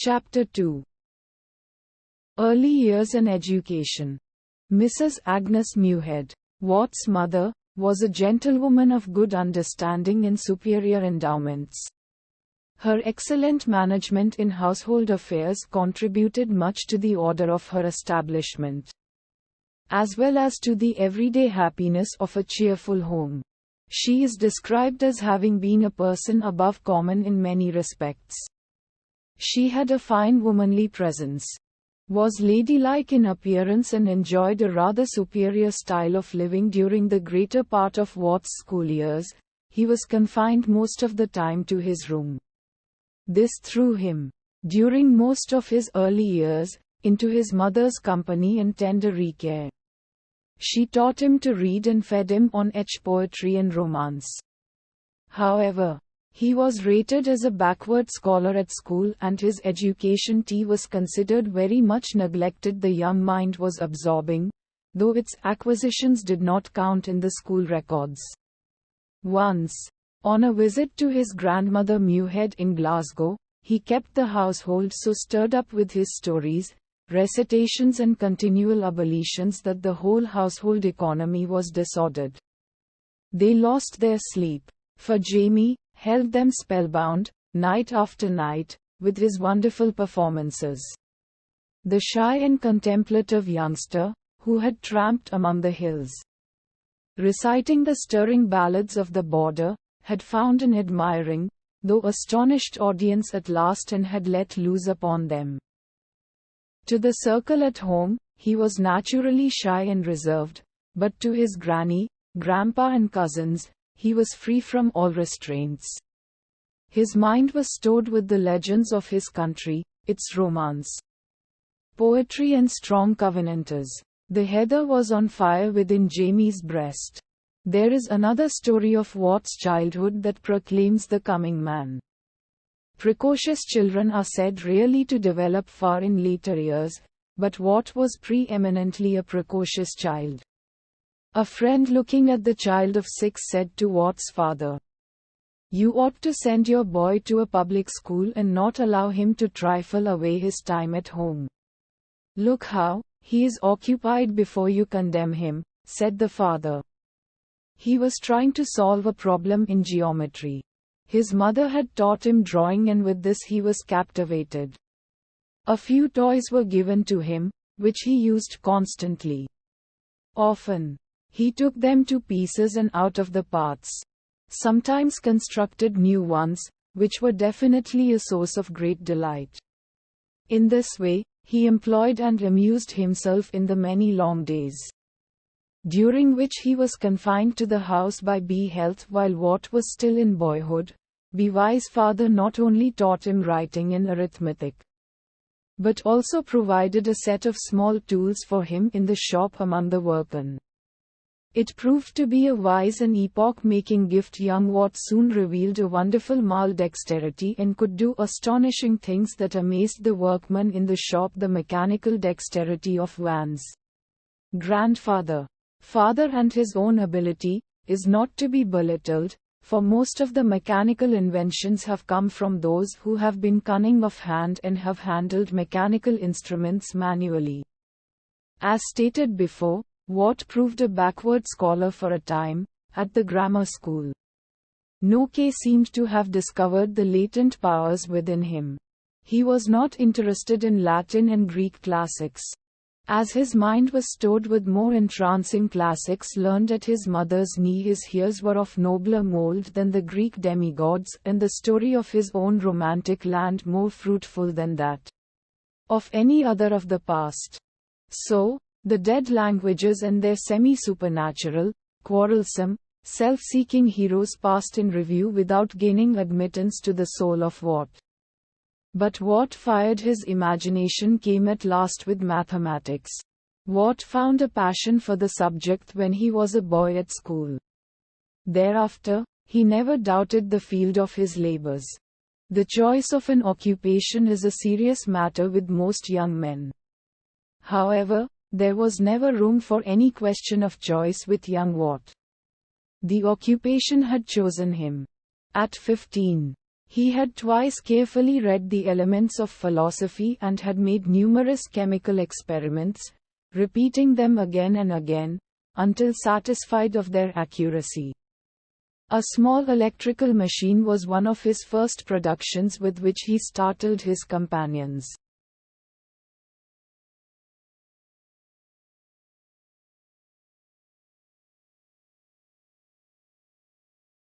Chapter 2. Early Years and Education. Mrs. Agnes Muirhead, Watt's mother, was a gentlewoman of good understanding and superior endowments. Her excellent management in household affairs contributed much to the order of her establishment, as well as to the everyday happiness of a cheerful home. She is described as having been a person above common in many respects. She had a fine womanly presence, was ladylike in appearance, and enjoyed a rather superior style of living during the greater part of Watt's school years. He was confined most of the time to his room. This threw him, during most of his early years, into his mother's company and tender care. She taught him to read and fed him on poetry and romance. However, he was rated as a backward scholar at school, and his education was considered very much neglected. The young mind was absorbing, though its acquisitions did not count in the school records. Once, on a visit to his grandmother Muirhead in Glasgow, he kept the household so stirred up with his stories, recitations and continual ablutions that the whole household economy was disordered. They lost their sleep, for Jamie held them spellbound, night after night, with his wonderful performances. The shy and contemplative youngster, who had tramped among the hills, reciting the stirring ballads of the border, had found an admiring, though astonished audience at last, and had let loose upon them. To the circle at home, he was naturally shy and reserved, but to his granny, grandpa and cousins, he was free from all restraints. His mind was stored with the legends of his country, its romance, poetry and strong covenanters. The heather was on fire within Jamie's breast. There is another story of Watt's childhood that proclaims the coming man. Precocious children are said rarely to develop far in later years, but Watt was preeminently a precocious child. A friend looking at the child of 6 said to Watt's father, "You ought to send your boy to a public school and not allow him to trifle away his time at home. Look how he is occupied before you condemn him," said the father. He was trying to solve a problem in geometry. His mother had taught him drawing, and with this he was captivated. A few toys were given to him, which he used constantly. Often, he took them to pieces and out of the parts. Sometimes constructed new ones, which were definitely a source of great delight. In this way, he employed and amused himself in the many long days, during which he was confined to the house by health. While Watt was still in boyhood, Wise father not only taught him writing and arithmetic, but also provided a set of small tools for him in the shop among the workmen. It proved to be a wise and epoch-making gift. Young Watt soon revealed a wonderful dexterity and could do astonishing things that amazed the workmen in the shop. The mechanical dexterity of Van's grandfather, father, and his own ability is not to be belittled, for most of the mechanical inventions have come from those who have been cunning of hand and have handled mechanical instruments manually. As stated before, Watt proved a backward scholar for a time, at the grammar school. No case seemed to have discovered the latent powers within him. He was not interested in Latin and Greek classics, as his mind was stored with more entrancing classics learned at his mother's knee. His ears were of nobler mold than the Greek demigods, and the story of his own romantic land more fruitful than that of any other of the past. So, the dead languages and their semi-supernatural, quarrelsome, self-seeking heroes passed in review without gaining admittance to the soul of Watt. But what fired his imagination came at last with mathematics. Watt found a passion for the subject when he was a boy at school. Thereafter, he never doubted the field of his labors. The choice of an occupation is a serious matter with most young men. However, there was never room for any question of choice with young Watt. The occupation had chosen him. At 15, He had twice carefully read the elements of philosophy and had made numerous chemical experiments, repeating them again and again, until satisfied of their accuracy. A small electrical machine was one of his first productions with which he startled his companions.